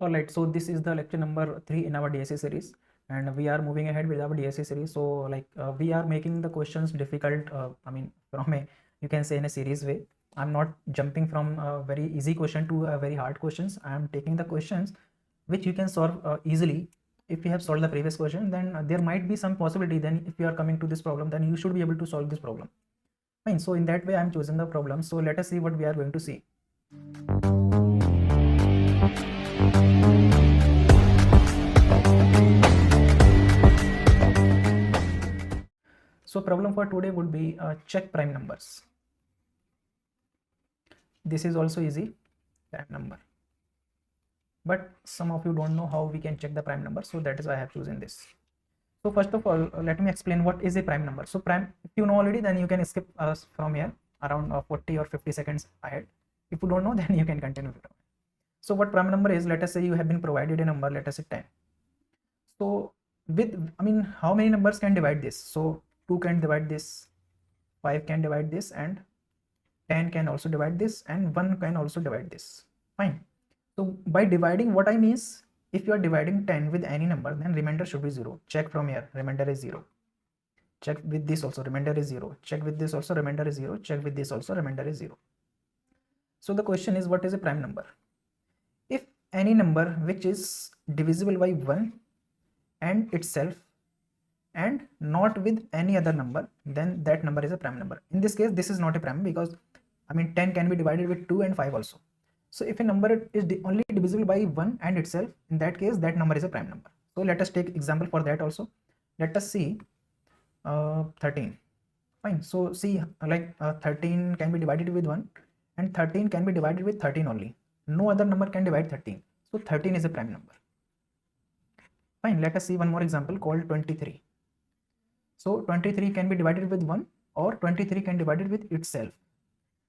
Alright, so this is the lecture number 3 in our DSC series, and we are moving ahead with our DSC series. So we are making the questions difficult, from a, you can say, in a series way. I'm not jumping from a very easy question to a very hard questions. I'm taking the questions which you can solve easily. If you have solved the previous question, then there might be some possibility, then if you are coming to this problem, then you should be able to solve this problem. Fine, so in that way I'm choosing the problem. So let us see what we are going to see. So problem for today would be check prime numbers. This is also easy, prime number, but some of you don't know how we can check the prime number, so that is why I have chosen this. So first of all, let me explain what is a prime number. So prime, if you know already, then you can skip us from here around 40 or 50 seconds ahead. If you don't know, then you can continue. So what prime number is, let us say you have been provided a number, let us say 10. So with, how many numbers can divide this? So 2 can divide this, 5 can divide this, and 10 can also divide this, and 1 can also divide this. Fine. So by dividing, what I means, if you are dividing 10 with any number, then remainder should be 0. Check from here, remainder is 0. Check with this also, remainder is 0. Check with this also, remainder is 0. Check with this also, remainder is 0. So the question is, what is a prime number? If any number which is divisible by 1 and itself and not with any other number, then that number is a prime number. In this case, this is not a prime because 10 can be divided with 2 and 5 also. So if a number is only divisible by 1 and itself, in that case, that number is a prime number. So let us take example for that also. Let us see 13. Fine. So see, 13 can be divided with 1 and 13 can be divided with 13 only. No other number can divide 13. So 13 is a prime number. Fine. Let us see one more example called 23. So 23 can be divided with 1 or 23 can be divided with itself.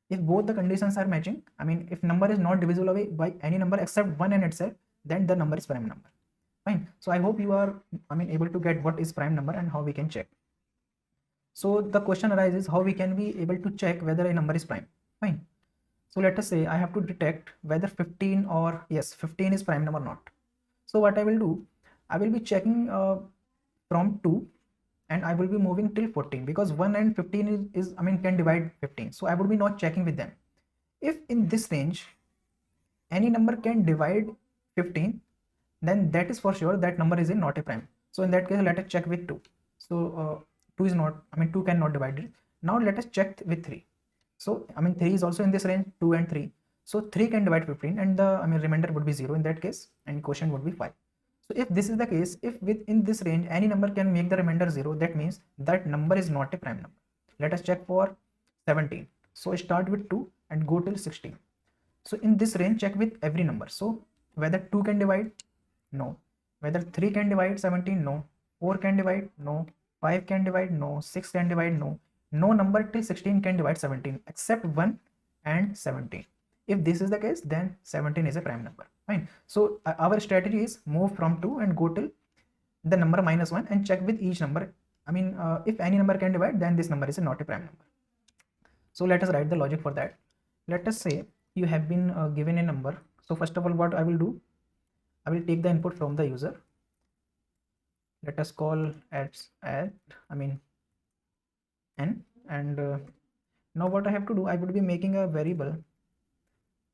If both the conditions are matching, if number is not divisible by any number except 1 and itself, then the number is prime number. Fine. So I hope you are able to get what is prime number and how we can check. So the question arises, how we can be able to check whether a number is prime. Fine. So let us say I have to detect whether 15 or yes, 15 is prime number or not. So what I will do, I will be checking from 2 and I will be moving till 14 because 1 and 15 is can divide 15. So I would be not checking with them. If in this range any number can divide 15, then that is for sure that number is not a prime. So in that case, let us check with 2. So 2 is not, 2 cannot divide it. Now let us check with 3. So 3 is also in this range, 2 and 3. So 3 can divide 15 and the remainder would be 0 in that case and quotient would be 5. So if this is the case, if within this range any number can make the remainder 0, that means that number is not a prime number. Let us check for 17. So start with 2 and go till 16. So in this range, check with every number. So whether 2 can divide, no. Whether 3 can divide 17, no. 4 can divide, no. 5 can divide, no. 6 can divide, no. No number till 16 can divide 17 except 1 and 17. If this is the case, then 17 is a prime number. Fine. So our strategy is move from 2 and go till the number -1 and check with each number. If any number can divide, then this number is not a prime number. So let us write the logic for that. Let us say you have been given a number. So first of all, what I will do, I will take the input from the user. Let us call n, and now what I have to do, I would be making a variable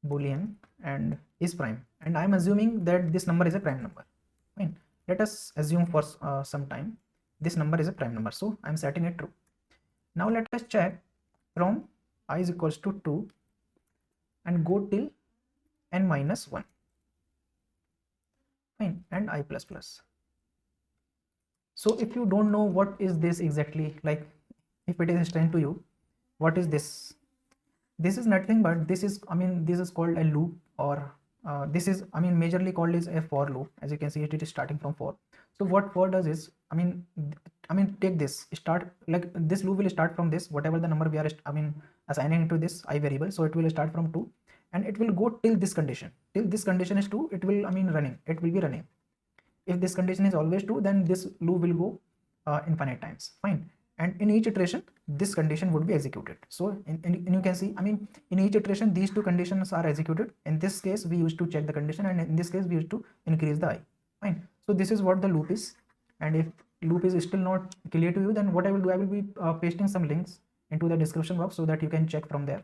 boolean and is prime, and I'm assuming that this number is a prime number. Fine. Let us assume for some time this number is a prime number, so I'm setting it true. Now let us check from I is equals to 2 and go till n-1. Fine. And I plus plus. So if you don't know what is this exactly, like if it is strange to you, what is this? This is nothing but this is this is called a loop, or this is majorly called is a for loop. As you can see, it is starting from 4. So what for does is take this, start, like this loop will start from this, whatever the number we are assigning to this I variable. So it will start from 2 and it will go till this condition. Till this condition is 2, it will it will be running. If this condition is always 2, then this loop will go infinite times. Fine. and in each iteration this condition would be executed. So you can see, I mean, in each iteration these two conditions are executed. In this case we used to check the condition, and in this case we used to increase the I. Fine. So this is what the loop is, and if loop is still not clear to you, then what I will do, I will be pasting some links into the description box so that you can check from there.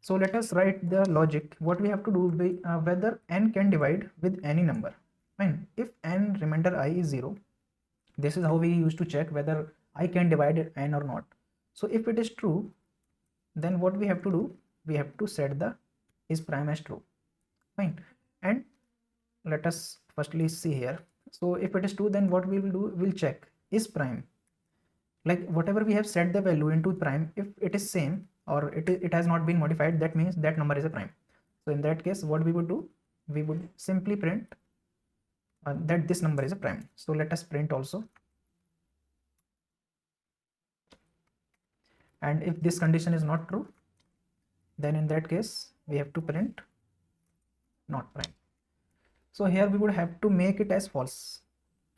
So let us write the logic. What we have to do is whether n can divide with any number. Fine. If n remainder I is 0, this is how we used to check whether I can divide n or not. So if it is true, then what we have to do, we have to set the is prime as true. Fine. And let us firstly see here. So if it is true, then what we will do, we'll check is prime, like whatever we have set the value into prime, if it is same or it has not been modified, that means that number is a prime. So in that case what we would do, we would simply print that this number is a prime. So let us print also, and if this condition is not true, then in that case we have to print not prime. So here we would have to make it as false,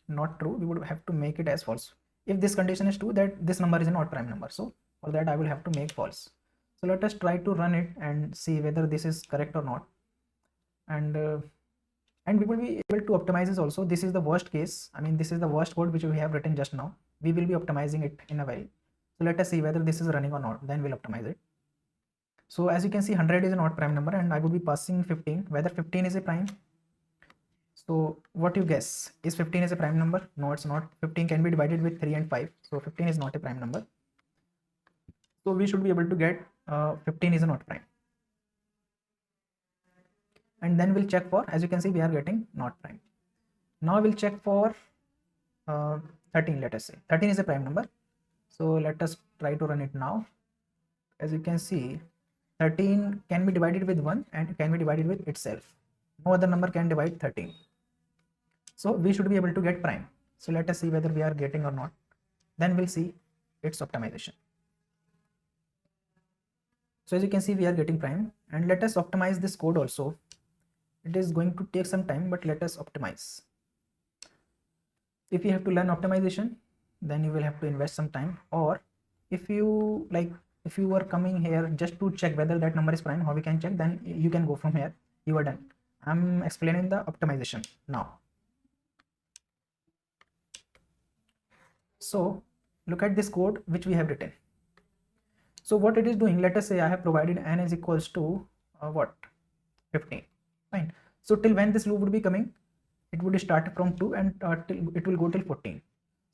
not true, we would have to make it as false. If this condition is true, that this number is a not prime number, so for that I will have to make false. So let us try to run it and see whether this is correct or not, and we will be able to optimize this also. This is the worst case, I mean this is the worst code which we have written just now. We will be optimizing it in a while. So let us see whether this is running or not, then we'll optimize it. So as you can see, 100 is a not prime number, and I would be passing 15, whether 15 is a prime. So what you guess, is 15 is a prime number? No, it's not. 15 can be divided with 3 and 5, so 15 is not a prime number. So we should be able to get 15 is a not prime, and then we'll check for, as you can see, we are getting not prime. Now we'll check for 13. Let us say 13 is a prime number, so let us try to run it now. As you can see, 13 can be divided with 1 and can be divided with itself. No other number can divide 13, so we should be able to get prime. So let us see whether we are getting or not, then we'll see its optimization. So as you can see, we are getting prime, and let us optimize this code also. It is going to take some time, but let us optimize. If you have to learn optimization, then you will have to invest some time, or if you like, if you are coming here just to check whether that number is prime, how we can check, then you can go from here. You are done. I'm explaining the optimization now. So look at this code which we have written. So what it is doing, let us say I have provided n is equals to what, 15. Fine. So till when this loop would be coming, it would start from 2 and till it will go till 14.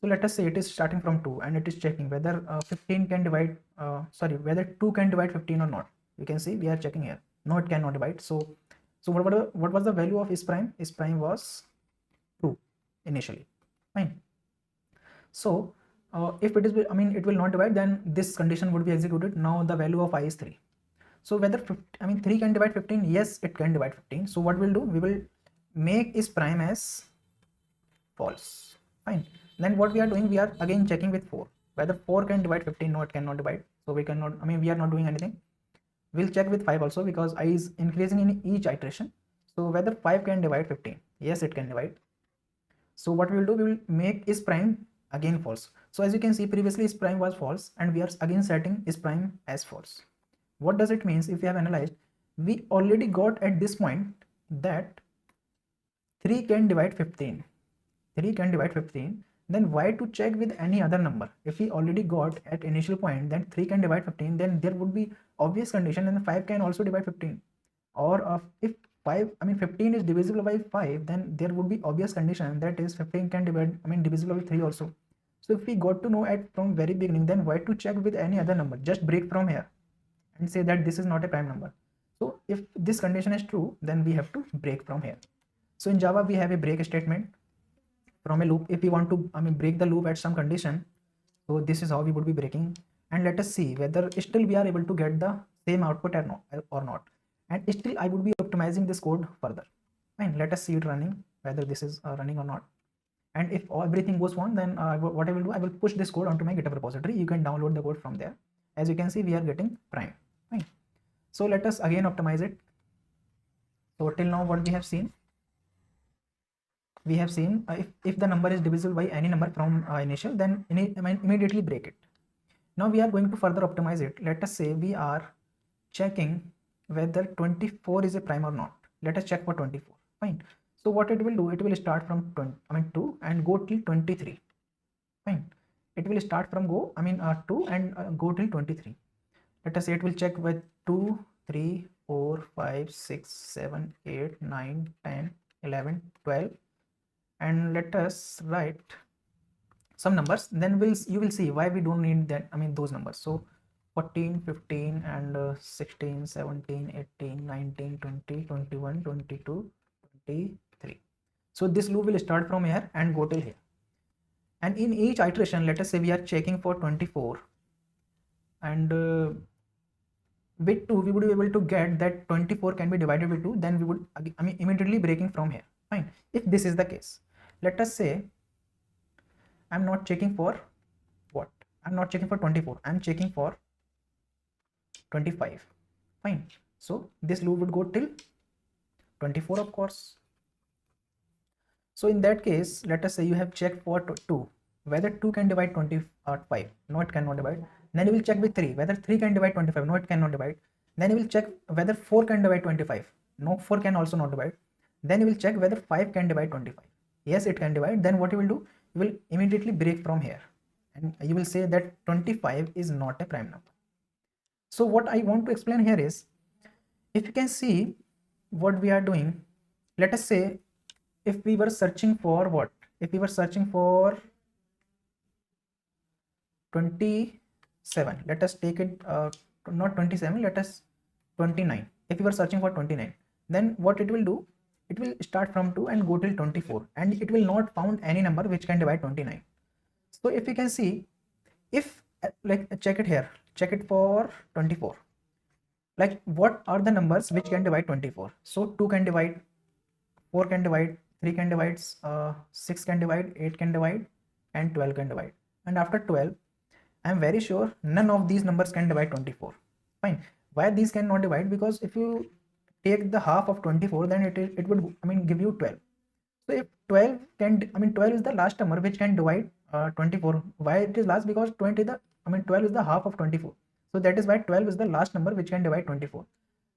So let us say it is starting from 2 and it is checking whether 15 can divide whether 2 can divide 15 or not. You can see we are checking here, no, it cannot divide. So what was the value of is prime? Is prime was 2 initially. Fine. So if it is, I mean, it will not divide, then this condition would be executed. Now the value of I is 3. So whether 3 can divide 15, yes, it can divide 15. So what we'll do, we will make is prime as false. Fine. Then what we are doing, we are again checking with 4 whether 4 can divide 15. No, it cannot divide, so we cannot, I mean we are not doing anything. We'll check with 5 also, because I is increasing in each iteration. So whether 5 can divide 15, yes, it can divide. So what we will do, we will make is prime again false. So as you can see, previously is prime was false, and we are again setting is prime as false. What does it means? If we have analyzed, we already got at this point that 3 can divide 15. 3 can divide 15. Then why to check with any other number? If we already got at initial point that 3 can divide 15, then there would be obvious condition, and 5 can also divide 15. Or if 15 is divisible by 5, then there would be obvious condition, that is 15 can divide, divisible by 3 also. So if we got to know at from very beginning, then why to check with any other number? Just break from here and say that this is not a prime number. So if this condition is true, then we have to break from here. So in Java we have a break statement from a loop. If we want to break the loop at some condition, so this is how we would be breaking. And let us see whether still we are able to get the same output or not. And still I would be optimizing this code further. Fine, let us see it running, whether this is running or not. And if everything goes fine, then what I will do, I will push this code onto my GitHub repository. You can download the code from there. As you can see, we are getting prime. Fine. So let us again optimize it. So till now what we have seen, we have seen if the number is divisible by any number from initial, then immediately break it. Now we are going to further optimize it. Let us say we are checking whether 24 is a prime or not. Let us check for 24. Fine. So what it will do, it will start from 2 and go till 23. Fine. It will start from 2 and go till 23. Let us say it will check with 2, 3, 4, 5, 6, 7, 8, 9, 10, 11, 12, and let us write some numbers. Then you will see why we don't need that, those numbers. So 14, 15, and 16, 17, 18, 19, 20, 21, 22, 23. So this loop will start from here and go till here. And in each iteration, let us say we are checking for 24, and with 2 we would be able to get that 24 can be divided by 2. Then we would immediately breaking from here. Fine. If this is the case, let us say I'm not checking for what? I'm not checking for 24. I'm checking for 25. Fine. So this loop would go till 24, of course. So in that case, let us say you have checked for 2, whether 2 can divide 25. No, it cannot divide. Then you will check with 3, whether 3 can divide 25. No, it cannot divide. Then you will check whether 4 can divide 25. No, 4 can also not divide. Then you will check whether 5 can divide 25. Yes, it can divide. Then what you will do? You will immediately break from here, and you will say that 25 is not a prime number. So what I want to explain here is, if you can see what we are doing, let us say if we were searching for what? If we were searching for 27, let us take it, not 27, let us 29. If we were searching for 29, then what it will do? It will start from 2 and go till 24, and it will not found any number which can divide 29. So if you can see, if check it here, check it for 24, like what are the numbers which can divide 24? So 2 can divide, 4 can divide, 3 can divide, 6 can divide, 8 can divide, and 12 can divide. And after 12, I am very sure none of these numbers can divide 24. Fine. Why these cannot divide? Because if you take the half of 24, then it would give you 12. So if 12 can 12 is the last number which can divide 24. Why it is last? Because 12 is the half of 24. So that is why 12 is the last number which can divide 24.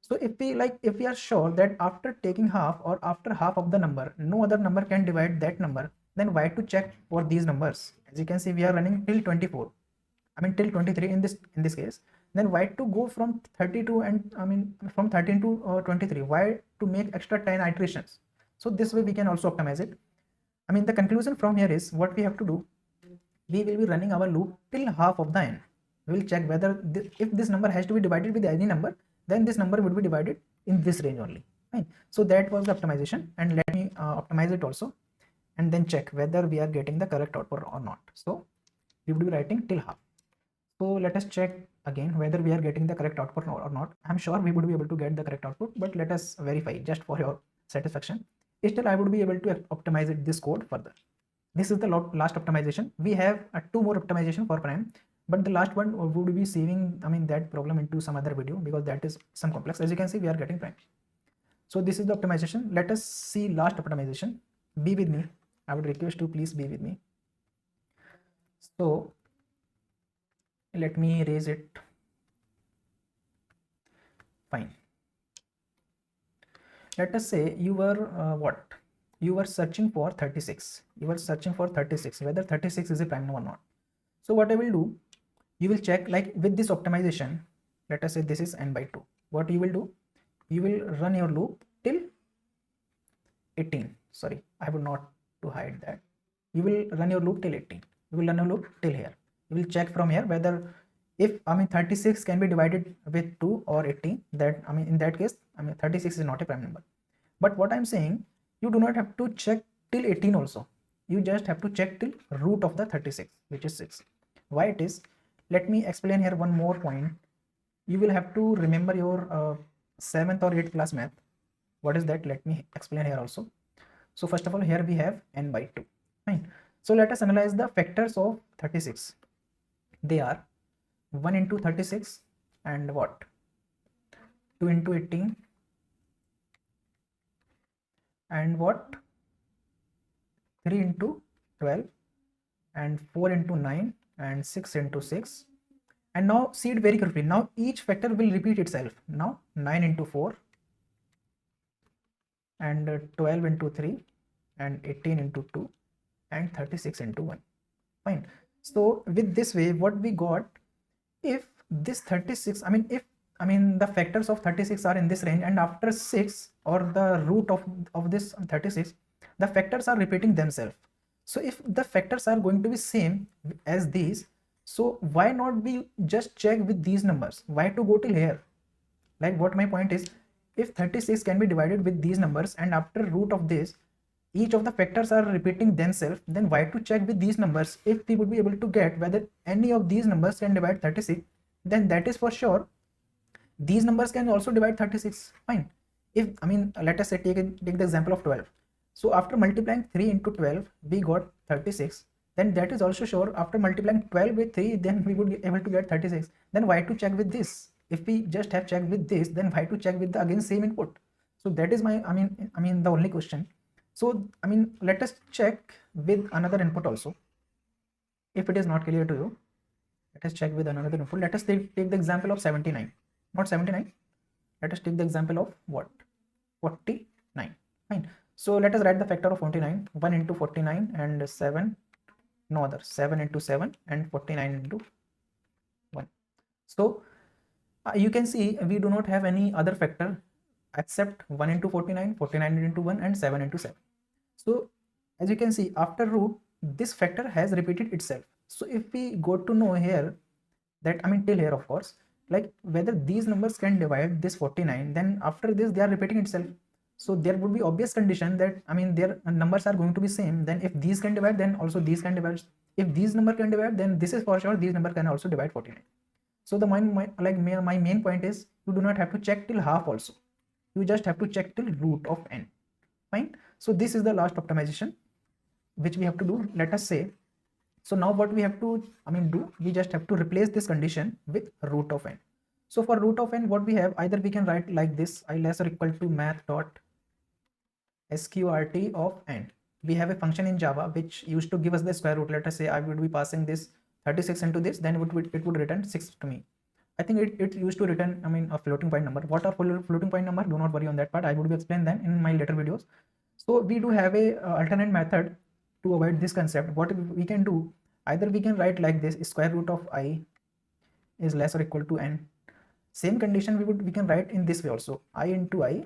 So if we are sure that after taking half or after half of the number, no other number can divide that number, then why to check for these numbers? As you can see, we are running till 24. Till 23 in this case. Then why to go from 32 and from 13 to 23? Why to make extra 10 iterations? So this way we can also optimize it. The conclusion from here is, what we have to do, we will be running our loop till half of the n. We will check whether if this number has to be divided with any number, then this number would be divided in this range only. Fine. So that was the optimization, and let me optimize it also, and then check whether we are getting the correct output or not. So we would be writing till half. So let us check again whether we are getting the correct output or not. I'm sure we would be able to get the correct output, but let us verify just for your satisfaction. Still, I would be able to optimize this code further. This is the last optimization. We have 2 more optimization for prime, but the last one would be saving that problem into some other video, because that is some complex. As you can see, we are getting prime. So this is the optimization. Let us see last optimization. Be with me. I would request you, please be with me. So let me erase it. Fine. Let us say you were you were searching for 36. You were searching for 36, whether 36 is a prime number or not. So what I will do, you will check, like with this optimization, let us say this is n by 2. What you will do, you will run your loop till 18. Sorry, I would not to hide that. You will run your loop till 18. You will run your loop till here. You will check from here whether if 36 can be divided with 2 or 18. That in that case 36 is not a prime number. But what I'm saying, you do not have to check till 18 also. You just have to check till root of the 36, which is 6. Why it is? Let me explain here one more point. You will have to remember your 7th or 8th class math. What is that? Let me explain here also. So first of all, here we have n by 2. Fine. So let us analyze the factors of 36. They are 1 into 36 and what? 2 into 18 and what? 3 into 12 and 4 into 9 and 6 into 6. And now see it very carefully. Now each factor will repeat itself. Now 9 into 4 and 12 into 3 and 18 into 2 and 36 into 1. Fine. So with this way, what we got, if this 36, the factors of 36 are in this range, and after 6 or the root of this 36, the factors are repeating themselves. So if the factors are going to be same as these, so why not we just check with these numbers? Why to go till here? Like, what my point is, if 36 can be divided with these numbers and after root of this each of the factors are repeating themselves, then why to check with these numbers? If we would be able to get whether any of these numbers can divide 36, then that is for sure these numbers can also divide 36. Fine. If let us say take the example of 12. So after multiplying 3 into 12 we got 36, then that is also sure after multiplying 12 with 3 then we would be able to get 36. Then why to check with this? If we just have checked with this, then why to check with the again same input? So that is my the only question. So let us check with another input also. If it is not clear to you, let us check with another input. Let us take the example of 79, not 79. Let us take the example of what? 49. Fine. So let us write the factor of 49. 1 into 49 and 7, no other, 7 into 7 and 49 into 1. So you can see we do not have any other factor except 1 into 49, 49 into 1 and 7 into 7. So as you can see, after root this factor has repeated itself. So if we go to know here that till here of course, like whether these numbers can divide this 49, then after this they are repeating itself. So there would be obvious condition that their numbers are going to be same. Then if these can divide, then also these can divide. If these number can divide, then this is for sure these number can also divide 49. So the my main point is, you do not have to check till half also. You just have to check till root of n. Fine. So this is the last optimization which we have to do. Let us say, so now what we have to do, we just have to replace this condition with root of n. So for root of n, what we have, either we can write like this, I less or equal to math dot sqrt of n. We have a function in Java which used to give us the square root. Let us say I would be passing this 36 into this, then it would return 6 to me. I think it used to return a floating point number. What are floating point number? Do not worry on that part. I would be explain them in my later videos. So we do have a alternate method to avoid this concept. What we can do, either we can write like this, square root of I is less or equal to n. Same condition we can write in this way also, I into I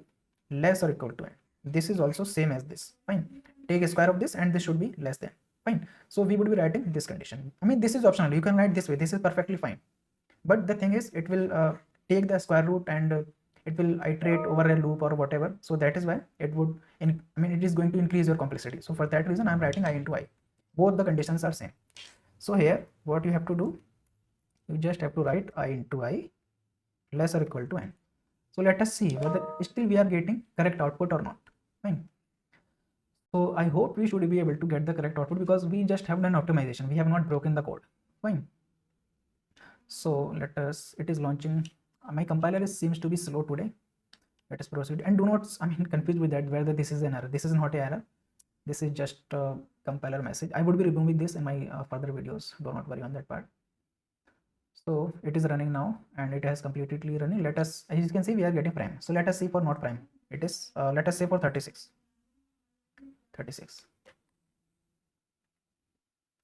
less or equal to n. This is also same as this. Fine. Take a square of this and this should be less than. Fine. So we would be writing this condition. This is optional. You can write this way. This is perfectly fine. But the thing is, it will take the square root and it will iterate over a loop or whatever. So that is why it would, it is going to increase your complexity. So for that reason, I'm writing I into I. Both the conditions are same. So here, what you have to do, you just have to write I into I less or equal to n. So let us see whether still we are getting correct output or not. Fine. So I hope we should be able to get the correct output because we just have done optimization. We have not broken the code. Fine. So let us, it is launching. My compiler seems to be slow today. Let us proceed, and do not confuse with that whether this is an error. This is not an error. This is just a compiler message. I would be removing this in my further videos. Do not worry on that part. So it is running now and it has completely running. Let us, as you can see, we are getting prime. So let us see for not prime. It is let us say for 36.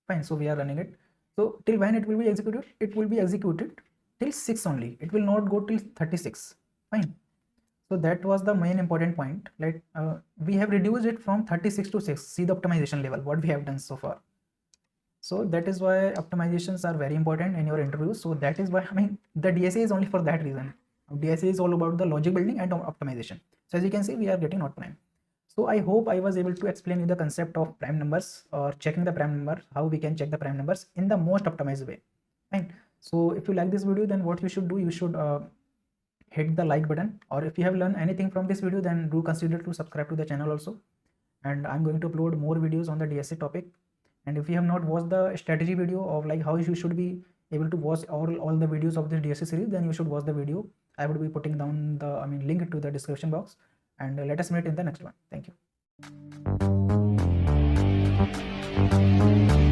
Fine. So we are running it. So till when it will be executed? It will be executed till 6 only. It will not go till 36. Fine. So that was the main important point. Like we have reduced it from 36 to 6. See the optimization level, what we have done so far. So that is why optimizations are very important in your interviews. So that is why the DSA is only for that reason. DSA is all about the logic building and optimization. So as you can see, we are getting not prime. So I hope I was able to explain you the concept of prime numbers or checking the prime number, how we can check the prime numbers in the most optimized way. Fine. So if you like this video, then what you should do, you should hit the like button, or if you have learned anything from this video, then do consider to subscribe to the channel also. And I'm going to upload more videos on the DSA topic. And if you have not watched the strategy video of like how you should be able to watch all the videos of this DSA series, then you should watch the video. I would be putting down the link to the description box, and let us meet in the next one. Thank you. you.